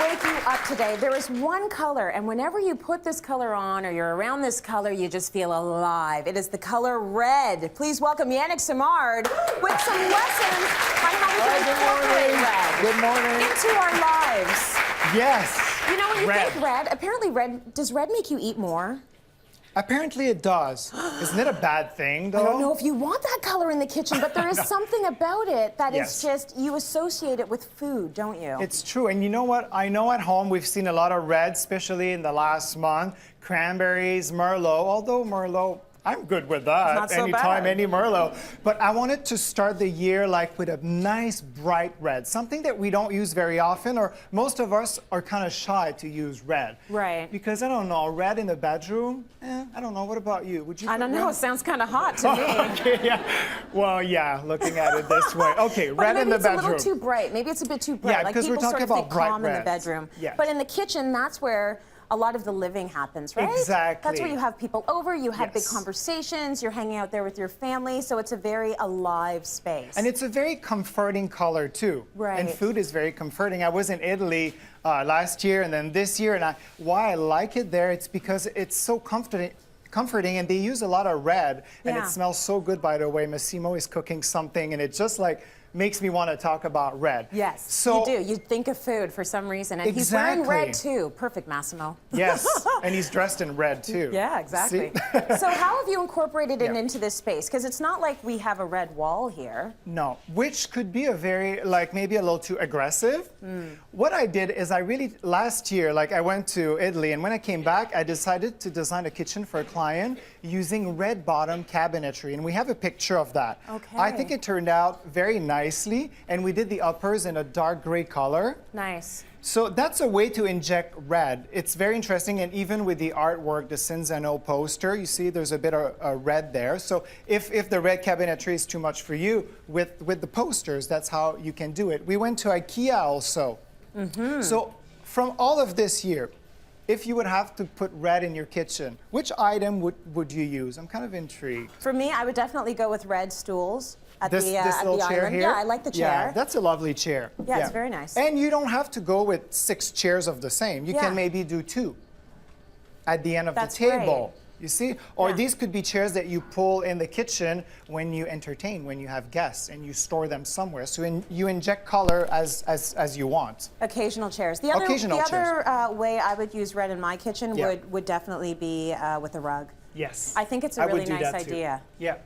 wake you up today. There is one color, and whenever you put this color on or you're around this color, you just feel alive. It is the color red. Please welcome Yanic Simard with some lessons on how we can incorporate red Good morning. into our lives. Yes. You know, when you think red, apparently does red make you eat more? Apparently it does. Isn't it a bad thing, though? I don't know if you want that color in the kitchen, but there is something about it that is just, you associate it with food, don't you? It's true. And you know what? I know at home we've seen a lot of red, especially in the last month. Cranberries, Merlot, although Merlot, I'm good with that. Not so Anytime, bad. any Merlot. But I wanted to start the year like with a nice bright red, something that we don't use very often, or most of us are kind of shy to use red. Right. Because I don't know, red in the bedroom, I don't know. What about you? Would you? I don't know. It sounds kind of hot to me. Okay, yeah. Well, yeah, looking at it this way. Okay, red in the bedroom. Maybe it's a little too bright. Maybe it's a bit too bright. Yeah, like because we're people talking sort of about think calm bright in the reds. bedroom. Yeah. But in the kitchen, that's where a lot of the living happens, right? Exactly. That's where you have people over, you have big conversations, you're hanging out there with your family, so it's a very alive space. And it's a very comforting color too. Right. And food is very comforting. I was in Italy last year and then this year, and why I like it there, it's because it's so comforting, and they use a lot of red, and it smells so good, by the way. Massimo is cooking something, and it just like makes me want to talk about red. Yes, so, you do. You think of food for some reason. And he's wearing red too. Perfect, Massimo. Yes, and he's dressed in red too. Yeah, exactly. So how have you incorporated it into this space? Because it's not like we have a red wall here. No, which could be a very, like maybe a little too aggressive. What I did is last year, like I went to Italy, and when I came back, I decided to design a kitchen for a client using red bottom cabinetry, and we have a picture of that. Okay. I think it turned out very nicely, and we did the uppers in a dark gray color. Nice. So that's a way to inject red. It's very interesting, and even with the artwork, the Cinzano poster, you see there's a bit of red there. So if the red cabinetry is too much for you, with the posters, that's how you can do it. We went to IKEA also. So from all of this year, if you would have to put red in your kitchen, which item would you use? I'm kind of intrigued. For me, I would definitely go with red stools at This little chair island. here? Yeah, I like the chair. Yeah, that's a lovely chair. Yeah, it's very nice. And you don't have to go with 6 chairs of the same. You can maybe do 2 at the end of the table. Great. You see? Or these could be chairs that you pull in the kitchen when you entertain, when you have guests, and you store them somewhere. So you inject color as you want. Occasional chairs. The other way I would use red in my kitchen would definitely be with a rug. Yes. I think it's a really nice idea. Yeah.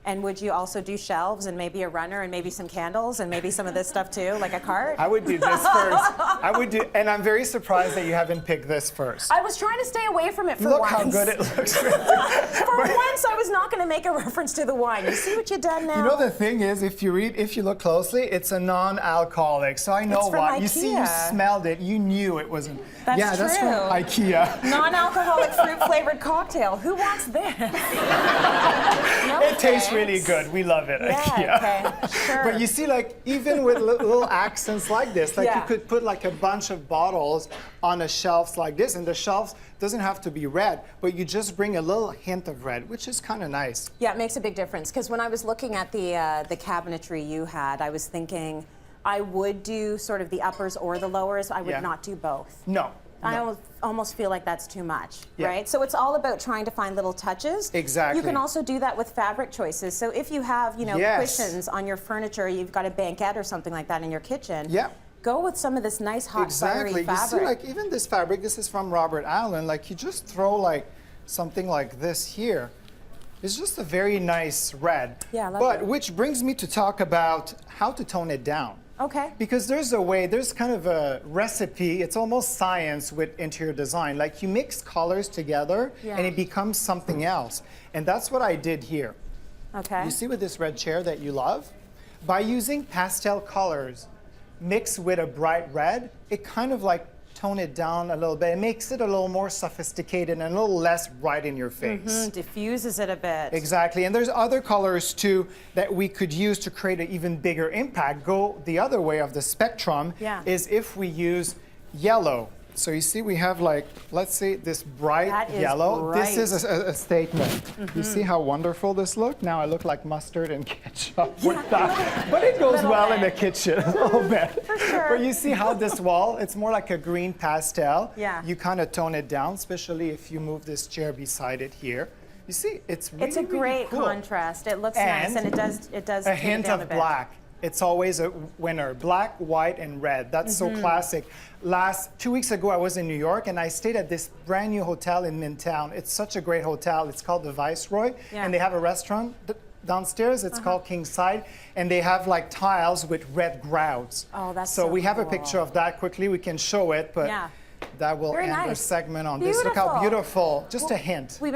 And would you also do shelves and maybe a runner and maybe some candles and maybe some of this stuff too, like a cart? I would do this first. And I'm very surprised that you haven't picked this first. I was trying to stay away from it for Look once. how good it looks. For once, I was not going to make a reference to the wine. You see what you've done now? You know, the thing is, if you look closely, it's a non-alcoholic. So I know why. IKEA. You see, you smelled it. You knew it wasn't. That's yeah, that's true. from IKEA. Non-alcoholic fruit-flavored cocktail. Who wants this? No, it tastes really good. We love it. IKEA. Okay, sure. But you see, like, even with little accents like this, like you could put like a bunch of bottles on a shelf like this, and the shelf doesn't have to be red, but you just bring a little hint of red, which is kind of nice. Yeah, it makes a big difference. Because when I was looking at the cabinetry you had, I was thinking I would do sort of the uppers or the lowers. I would not do both. No. I almost feel like that's too much, right? So it's all about trying to find little touches. Exactly. You can also do that with fabric choices. So if you have, you know, cushions on your furniture, you've got a banquette or something like that in your kitchen. Yeah. Go with some of this nice hot fiery fabric. You see, like even this fabric, this is from Robert Allen. Like you just throw like something like this here. It's just a very nice red. Yeah, I love it. Which brings me to talk about how to tone it down. Okay. Because there's kind of a recipe, it's almost science with interior design. Like you mix colors together and it becomes something else. And that's what I did here. Okay. You see with this red chair that you love? By using pastel colors mixed with a bright red, it kind of like tone it down a little bit. It makes it a little more sophisticated and a little less right in your face. Diffuses it a bit. Exactly, and there's other colors too that we could use to create an even bigger impact. Go the other way of the spectrum is if we use yellow. So you see we have like, let's say this bright That is yellow. bright. This is a statement. You see how wonderful this look? Now I look like mustard and ketchup with that. But it goes Little well in the bit. kitchen a little bit. For sure. But you see how this wall, it's more like a green pastel. Yeah. You kind of tone it down, especially if you move this chair beside it here. You see, it's really, It's a really great cool. contrast. It looks nice, and it does a take it hint down of a bit. black. It's always a winner. Black, white, and red. That's so classic. 2 weeks ago, I was in New York, and I stayed at this brand new hotel in Midtown. It's such a great hotel. It's called the Viceroy, Yeah. and they have a restaurant downstairs. It's called Kingside, and they have like tiles with red grouts. Oh, that's so so we have a cool. picture of that quickly. We can show it, but Yeah. that will Very end our nice. segment on this. Look how Beautiful. beautiful. Just a hint. We've been